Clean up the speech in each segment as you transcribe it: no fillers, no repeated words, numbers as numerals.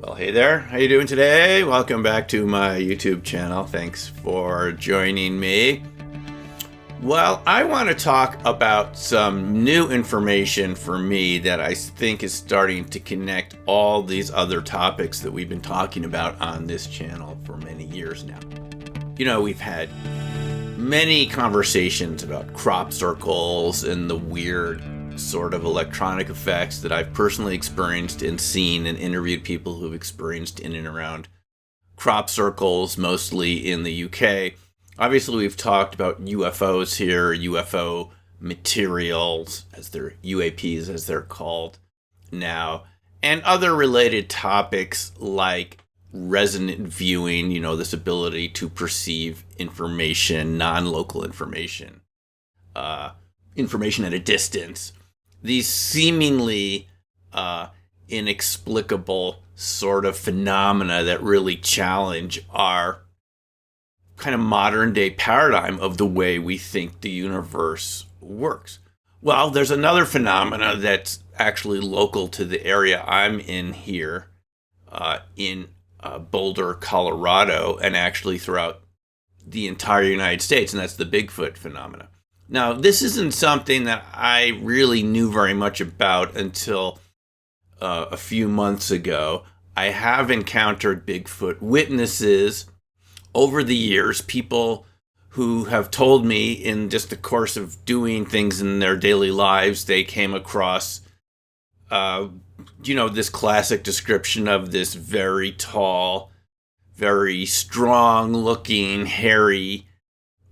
Well, hey there. How you doing today? Welcome back to my YouTube channel. Thanks for joining me. Well, I want to talk about some new information for me that I think is starting to connect all these other topics that we've been talking about on this channel for many years now. You know, we've had many conversations about crop circles and the weird sort of electronic effects that I've personally experienced and seen and interviewed people who've experienced in and around crop circles, mostly in the UK. Obviously, we've talked about UFOs here, UFO materials, as they're UAPs as they're called now, and other related topics like resonant viewing, you know, this ability to perceive information, non-local information, information at a distance. These seemingly inexplicable sort of phenomena that really challenge our kind of modern day paradigm of the way we think the universe works. Well, there's another phenomena that's actually local to the area I'm in here, in Boulder, Colorado, and actually throughout the entire United States, and that's the Bigfoot phenomena. Now, this isn't something that I really knew very much about until a few months ago. I have encountered Bigfoot witnesses over the years, people who have told me in just the course of doing things in their daily lives, they came across, this classic description of this very tall, very strong-looking, hairy,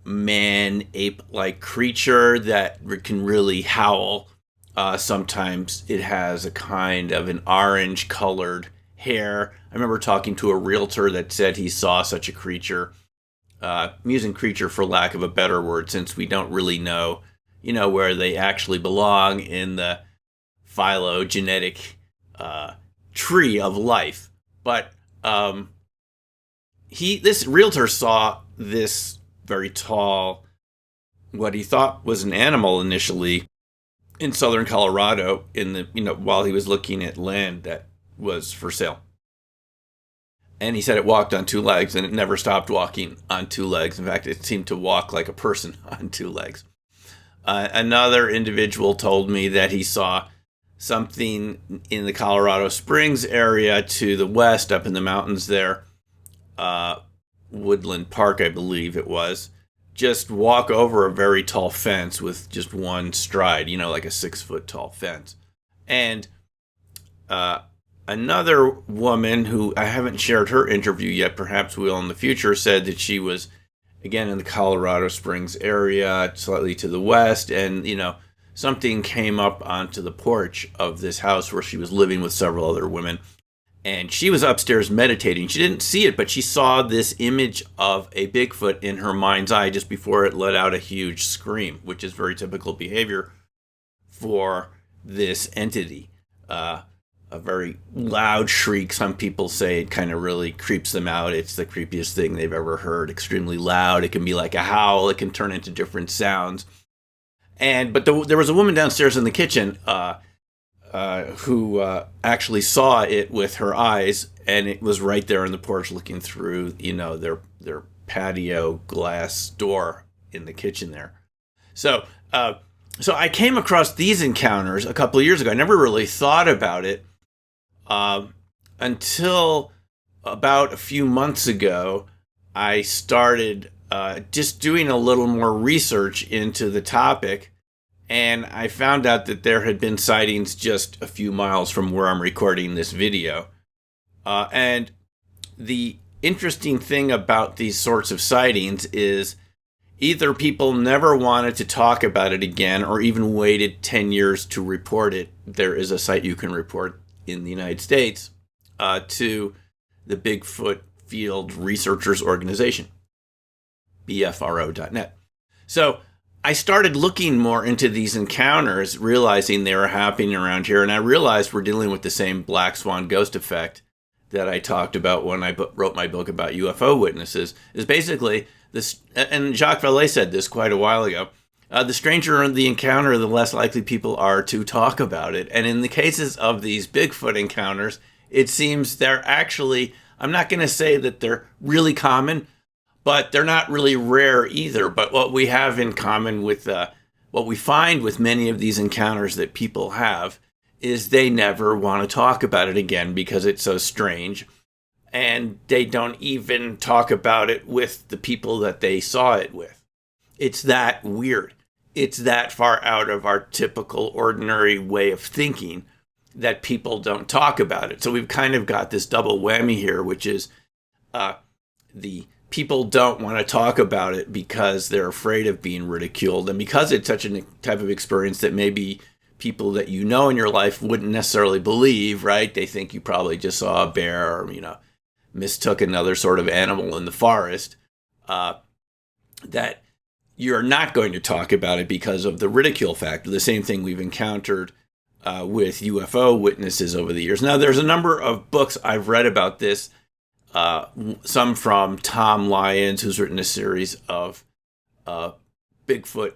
man ape-like creature that can really howl. Sometimes it has a kind of an orange colored hair. I remember talking to a realtor that said he saw such a creature. I'm using creature for lack of a better word, since we don't really know, where they actually belong in the phylogenetic tree of life. But this realtor saw this very tall, what he thought was an animal initially, in southern Colorado, while he was looking at land that was for sale. And he said it walked on two legs, and it never stopped walking on two legs. In fact, it seemed to walk like a person on two legs. Another individual told me that he saw something in the Colorado Springs area to the west, up in the mountains there, Woodland Park, I believe it was, just walk over a very tall fence with just one stride, like a 6-foot tall fence. And another woman who I haven't shared her interview yet, perhaps will in the future, said that she was, again, in the Colorado Springs area, slightly to the west, and, something came up onto the porch of this house where she was living with several other women. And she was upstairs meditating. She didn't see it, but she saw this image of a Bigfoot in her mind's eye just before it let out a huge scream, which is very typical behavior for this entity. A very loud shriek. Some people say it kind of really creeps them out. It's the creepiest thing they've ever heard. Extremely loud. It can be like a howl. It can turn into different sounds. But there was a woman downstairs in the kitchen who actually saw it with her eyes, and it was right there on the porch looking through, their patio glass door in the kitchen there. So I came across these encounters a couple of years ago. I never really thought about it until about a few months ago. I started just doing a little more research into the topic, and I found out that there had been sightings just a few miles from where I'm recording this video. And the interesting thing about these sorts of sightings is either people never wanted to talk about it again, or even waited 10 years to report it. There is a site you can report in the United States to the Bigfoot Field Researchers Organization, bfro.net. So I started looking more into these encounters, realizing they were happening around here, and I realized we're dealing with the same black swan ghost effect that I talked about when I wrote my book about UFO witnesses. Is basically this, and Jacques Vallée said this quite a while ago, the stranger the encounter, the less likely people are to talk about it. And in the cases of these Bigfoot encounters, it seems they're actually, I'm not going to say that they're really common, but they're not really rare either. But what we have in common with what we find with many of these encounters that people have is they never want to talk about it again because it's so strange. And they don't even talk about it with the people that they saw it with. It's that weird. It's that far out of our typical ordinary way of thinking that people don't talk about it. So we've kind of got this double whammy here, which is the people don't want to talk about it because they're afraid of being ridiculed. And because it's such a type of experience that maybe people that you know in your life wouldn't necessarily believe, right? They think you probably just saw a bear or, mistook another sort of animal in the forest, that you're not going to talk about it because of the ridicule factor. The same thing we've encountered with UFO witnesses over the years. Now, there's a number of books I've read about this, some from Tom Lyons, who's written a series of Bigfoot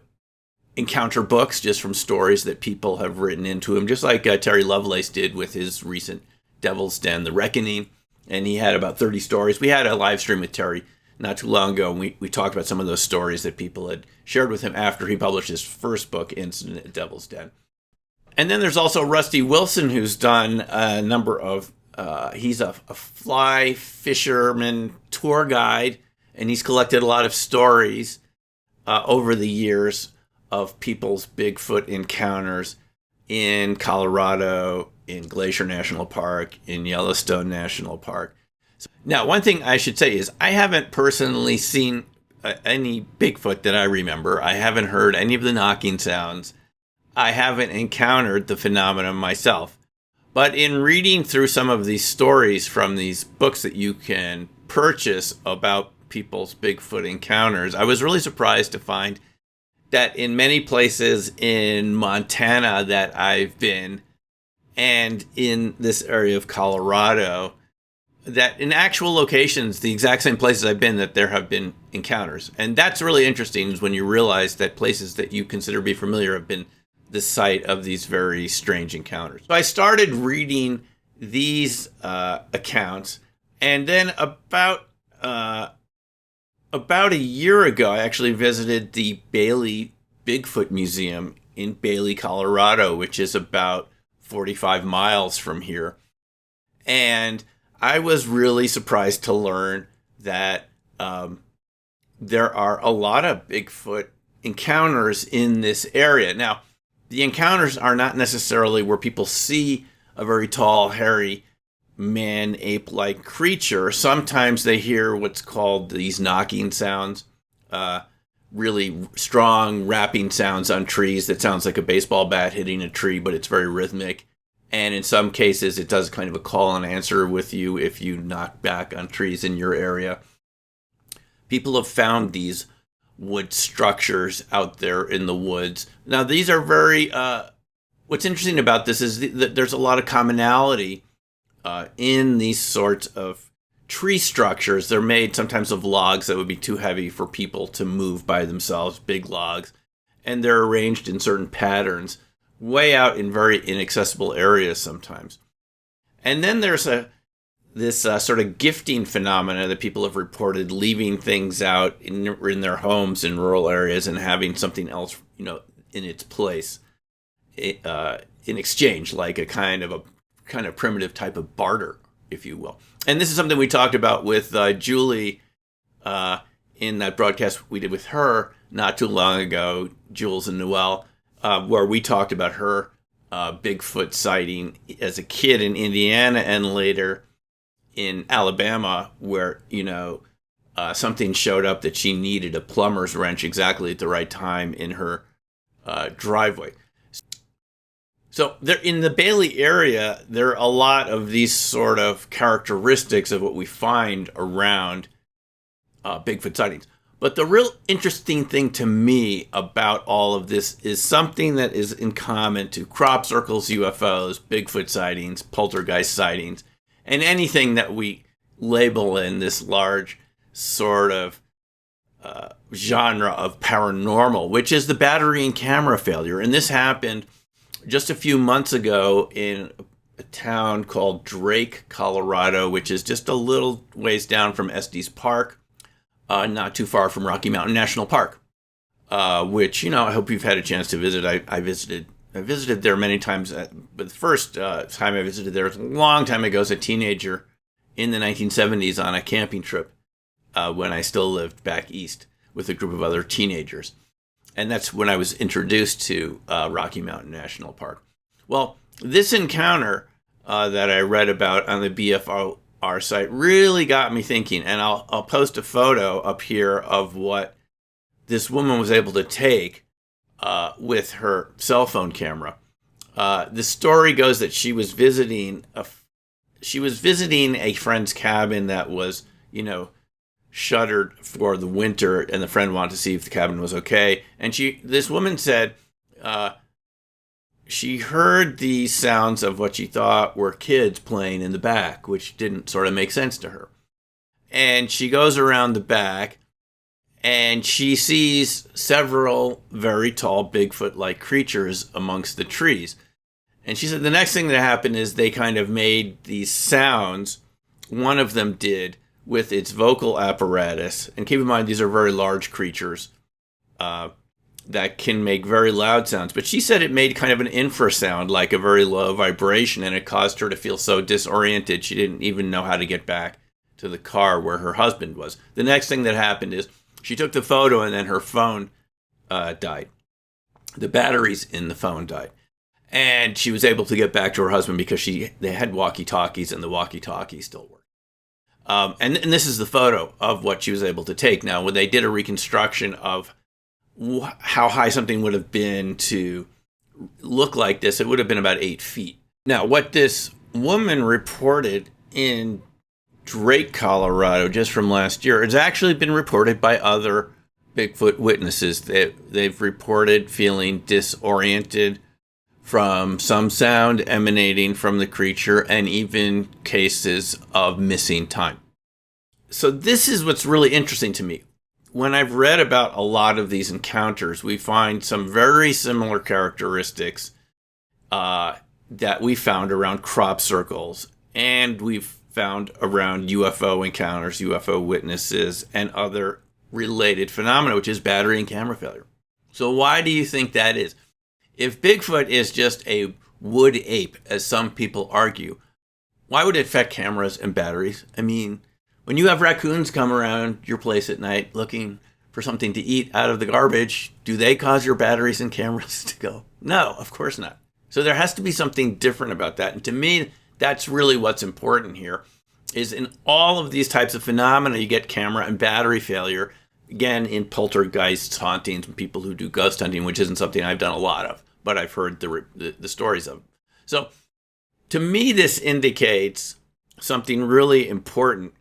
encounter books just from stories that people have written into him, just like Terry Lovelace did with his recent Devil's Den, The Reckoning. And he had about 30 stories. We had a live stream with Terry not too long ago, and we talked about some of those stories that people had shared with him after he published his first book, Incident at Devil's Den. And then there's also Rusty Wilson, who's done a number of, he's a fly fisherman tour guide, and he's collected a lot of stories over the years of people's Bigfoot encounters in Colorado, in Glacier National Park, in Yellowstone National Park. Now, one thing I should say is I haven't personally seen any Bigfoot that I remember. I haven't heard any of the knocking sounds. I haven't encountered the phenomenon myself. But in reading through some of these stories from these books that you can purchase about people's Bigfoot encounters, I was really surprised to find that in many places in Montana that I've been, and in this area of Colorado, that in actual locations, the exact same places I've been, that there have been encounters. And that's really interesting is when you realize that places that you consider to be familiar have been the site of these very strange encounters. So I started reading these accounts, and then about a year ago, I actually visited the Bailey Bigfoot Museum in Bailey, Colorado, which is about 45 miles from here. And I was really surprised to learn that there are a lot of Bigfoot encounters in this area. Now, the encounters are not necessarily where people see a very tall, hairy, man-ape-like creature. Sometimes they hear what's called these knocking sounds, really strong rapping sounds on trees that sounds like a baseball bat hitting a tree, but it's very rhythmic. And in some cases, it does kind of a call and answer with you if you knock back on trees in your area. People have found these wood structures out there in the woods. Now, these are very, what's interesting about this is that there's a lot of commonality in these sorts of tree structures. They're made sometimes of logs that would be too heavy for people to move by themselves, big logs. And they're arranged in certain patterns, way out in very inaccessible areas sometimes. And then there's this sort of gifting phenomena that people have reported, leaving things out in their homes in rural areas and having something else, in its place in exchange, like a kind of primitive type of barter, if you will. And this is something we talked about with Julie in that broadcast we did with her not too long ago, Jules and Noel, where we talked about her Bigfoot sighting as a kid in Indiana and later in Alabama, where, something showed up that she needed a plumber's wrench exactly at the right time in her driveway. So there, in the Bailey area, there are a lot of these sort of characteristics of what we find around Bigfoot sightings. But the real interesting thing to me about all of this is something that is in common to crop circles, UFOs, Bigfoot sightings, poltergeist sightings, and anything that we label in this large sort of genre of paranormal, which is the battery and camera failure. And this happened just a few months ago in a town called Drake, Colorado, which is just a little ways down from Estes Park, not too far from Rocky Mountain National Park, which, I hope you've had a chance to visit. I visited there many times, but the first time I visited there was a long time ago as a teenager in the 1970s on a camping trip when I still lived back east with a group of other teenagers. And that's when I was introduced to Rocky Mountain National Park. Well, this encounter that I read about on the BFR site really got me thinking, and I'll post a photo up here of what this woman was able to take with her cell phone camera. The story goes that she was visiting a friend's cabin that was, shuttered for the winter, and the friend wanted to see if the cabin was okay. And this woman said she heard the sounds of what she thought were kids playing in the back, which didn't sort of make sense to her. And she goes around the back, and she sees several very tall Bigfoot-like creatures amongst the trees. And she said the next thing that happened is they kind of made these sounds. One of them did with its vocal apparatus. And keep in mind, these are very large creatures that can make very loud sounds. But she said it made kind of an infrasound, like a very low vibration, and it caused her to feel so disoriented she didn't even know how to get back to the car where her husband was. The next thing that happened is she took the photo, and then her phone died. The batteries in the phone died. And she was able to get back to her husband because they had walkie-talkies, and the walkie-talkie still worked. And this is the photo of what she was able to take. Now, when they did a reconstruction of how high something would have been to look like this, it would have been about 8 feet. Now, what this woman reported in Drake, Colorado, just from last year, it's actually been reported by other Bigfoot witnesses. They've reported feeling disoriented from some sound emanating from the creature, and even cases of missing time. So this is what's really interesting to me. When I've read about a lot of these encounters, we find some very similar characteristics that we found around crop circles, and we've found around UFO encounters, UFO witnesses, and other related phenomena, which is battery and camera failure. So why do you think that is? If Bigfoot is just a wood ape, as some people argue, why would it affect cameras and batteries? I mean, when you have raccoons come around your place at night looking for something to eat out of the garbage, do they cause your batteries and cameras to go? No, of course not. So there has to be something different about that. And to me, that's really what's important here, is in all of these types of phenomena, you get camera and battery failure. Again, in poltergeist hauntings and people who do ghost hunting, which isn't something I've done a lot of, but I've heard the stories of. So to me, this indicates something really important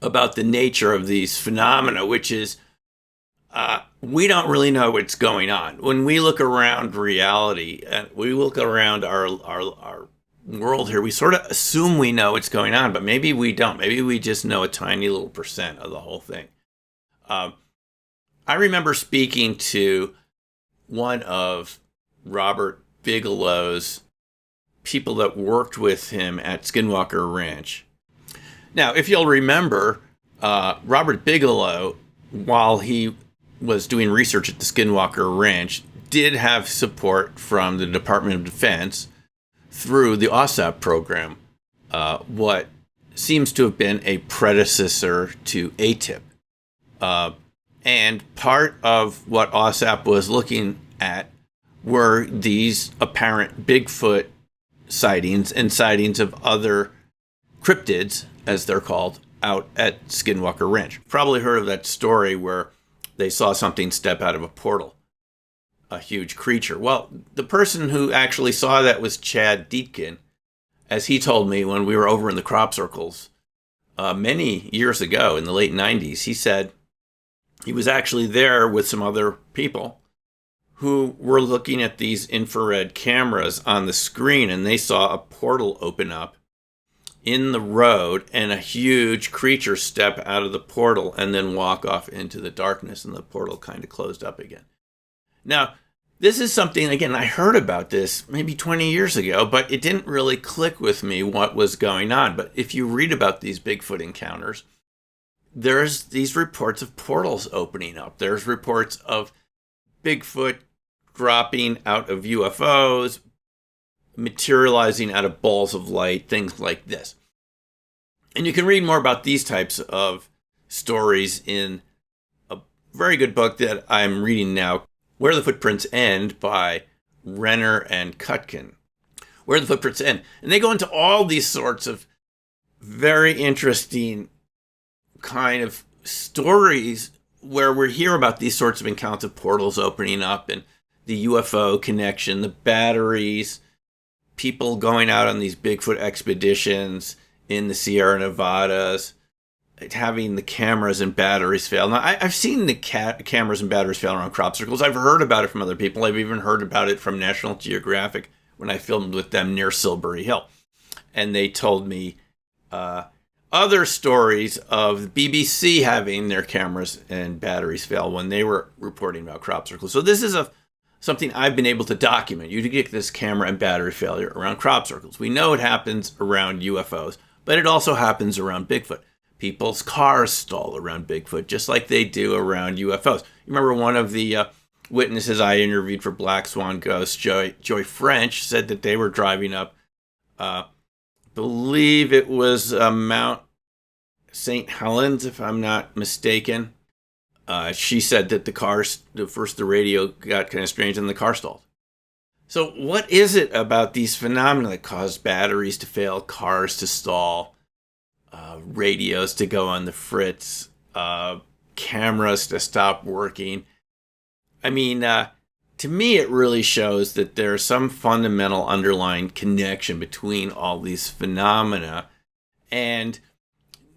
about the nature of these phenomena, which is we don't really know what's going on. When we look around reality and we look around our world here, we sort of assume we know what's going on, but maybe we don't. Maybe we just know a tiny little percent of the whole thing. I remember speaking to one of Robert Bigelow's people that worked with him at Skinwalker Ranch. Now, if you'll remember, Robert Bigelow, while he was doing research at the Skinwalker Ranch, did have support from the Department of Defense through the OSAP program, what seems to have been a predecessor to ATIP. And part of what OSAP was looking at were these apparent Bigfoot sightings and sightings of other cryptids, as they're called, out at Skinwalker Ranch. Probably heard of that story where they saw something step out of a portal, a huge creature. Well, the person who actually saw that was Chad Deatkin, as he told me when we were over in the crop circles many years ago in the late 90s. He said he was actually there with some other people who were looking at these infrared cameras on the screen, and they saw a portal open up in the road and a huge creature step out of the portal and then walk off into the darkness, and the portal kind of closed up again. Now, This is something, again, I heard about this maybe 20 years ago, but it didn't really click with me what was going on. But if you read about these Bigfoot encounters, there's these reports of portals opening up. There's reports of Bigfoot dropping out of UFOs, materializing out of balls of light, things like this. And you can read more about these types of stories in a very good book that I'm reading now, Where the Footprints End by Renner and Kutkin. Where the Footprints End. And they go into all these sorts of very interesting kind of stories where we hear about these sorts of accounts of portals opening up and the UFO connection, the batteries, people going out on these Bigfoot expeditions in the Sierra Nevadas, having the cameras and batteries fail. Now, I've seen the cameras and batteries fail around crop circles. I've heard about it from other people. I've even heard about it from National Geographic when I filmed with them near Silbury Hill. And they told me other stories of the BBC having their cameras and batteries fail when they were reporting about crop circles. So this is something I've been able to document. You get this camera and battery failure around crop circles. We know it happens around UFOs, but it also happens around Bigfoot. People's cars stall around Bigfoot, just like they do around UFOs. You remember one of the witnesses I interviewed for Black Swan Ghost, Joy French, said that they were driving up, believe it was Mount St. Helens, if I'm not mistaken. She said that the radio got kind of strange and the car stalled. So what is it about these phenomena that cause batteries to fail, cars to stall, radios to go on the fritz, cameras to stop working? I mean, to me, it really shows that there's some fundamental underlying connection between all these phenomena, and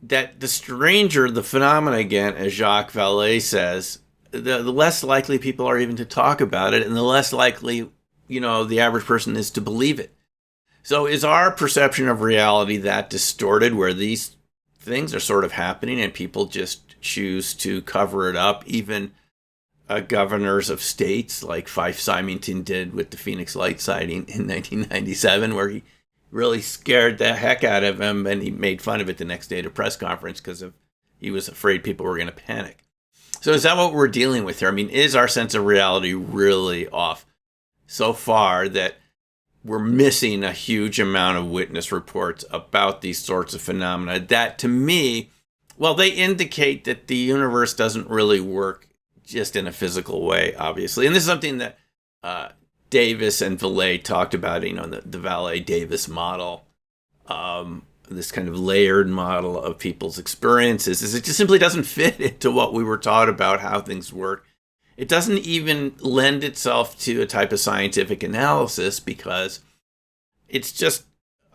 that the stranger the phenomena, again, as Jacques Vallée says, the less likely people are even to talk about it, and the less likely, the average person is to believe it. So is our perception of reality that distorted, where these things are sort of happening and people just choose to cover it up? Even governors of states like Fife Symington did with the Phoenix Light sighting in 1997, where he really scared the heck out of him, and he made fun of it the next day at a press conference because he was afraid people were going to panic. So is that what we're dealing with here? I mean, is our sense of reality really off so far that we're missing a huge amount of witness reports about these sorts of phenomena that, to me, well, they indicate that the universe doesn't really work just in a physical way, obviously. And this is something that Davis and Vallée talked about, the Vallée-Davis model, this kind of layered model of people's experiences, is it just simply doesn't fit into what we were taught about how things work. It doesn't even lend itself to a type of scientific analysis because it's just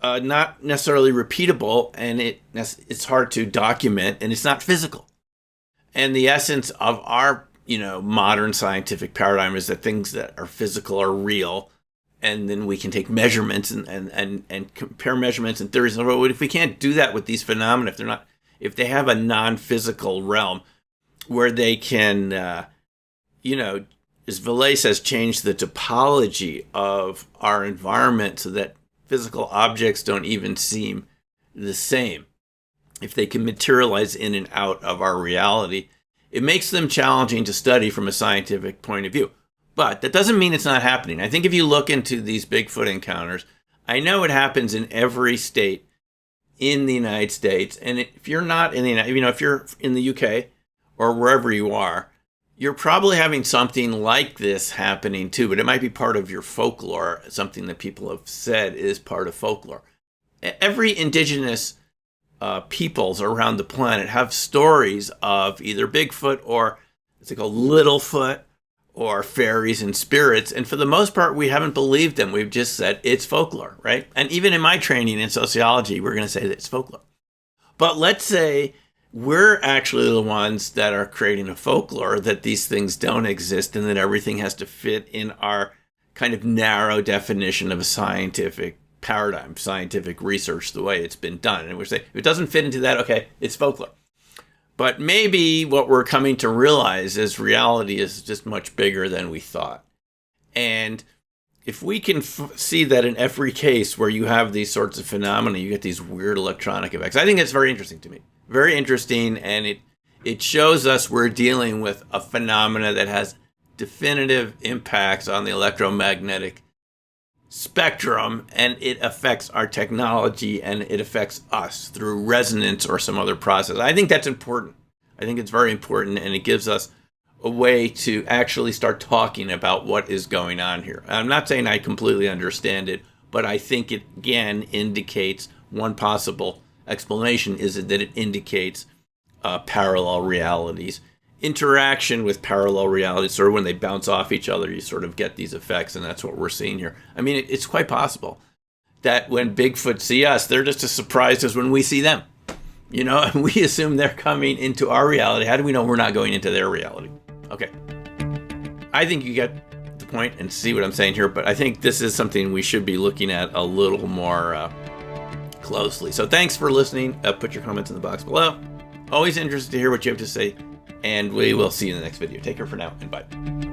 not necessarily repeatable, and it's hard to document, and it's not physical. And the essence of our modern scientific paradigm is that things that are physical are real, and then we can take measurements and compare measurements and theories. But if we can't do that with these phenomena, if they have a non-physical realm where they can, as Vallée says, change the topology of our environment so that physical objects don't even seem the same, if they can materialize in and out of our reality, it makes them challenging to study from a scientific point of view. But that doesn't mean it's not happening. I think if you look into these Bigfoot encounters, I know it happens in every state in the United States. And if you're not in the if you're in the UK or wherever you are, you're probably having something like this happening too. But it might be part of your folklore, something that people have said is part of folklore. Every indigenous peoples around the planet have stories of either Bigfoot or what's it called, Littlefoot, or fairies and spirits. And for the most part, we haven't believed them. We've just said it's folklore, right? And even in my training in sociology, we're going to say that it's folklore. But let's say we're actually the ones that are creating a folklore that these things don't exist and that everything has to fit in our kind of narrow definition of a scientific paradigm, scientific research, the way it's been done. And we say, if it doesn't fit into that, okay, it's folklore. But maybe what we're coming to realize is reality is just much bigger than we thought. And if we can see that in every case where you have these sorts of phenomena, you get these weird electronic effects. I think it's very interesting to me. Very interesting, and it shows us we're dealing with a phenomena that has definitive impacts on the electromagnetic spectrum, and it affects our technology, and it affects us through resonance or some other process. I think that's important. I think it's very important, and it gives us a way to actually start talking about what is going on here. I'm not saying I completely understand it, but I think it, again, indicates one possible explanation is that it indicates parallel realities. Interaction with parallel realities, sort of when they bounce off each other, you sort of get these effects, and that's what we're seeing here. I mean, it's quite possible that when Bigfoot see us, they're just as surprised as when we see them. You know, and we assume they're coming into our reality. How do we know we're not going into their reality? Okay. I think you get the point and see what I'm saying here, but I think this is something we should be looking at a little more closely. So thanks for listening. Put your comments in the box below. Always interested to hear what you have to say, and we will see you in the next video. Take care for now, and bye.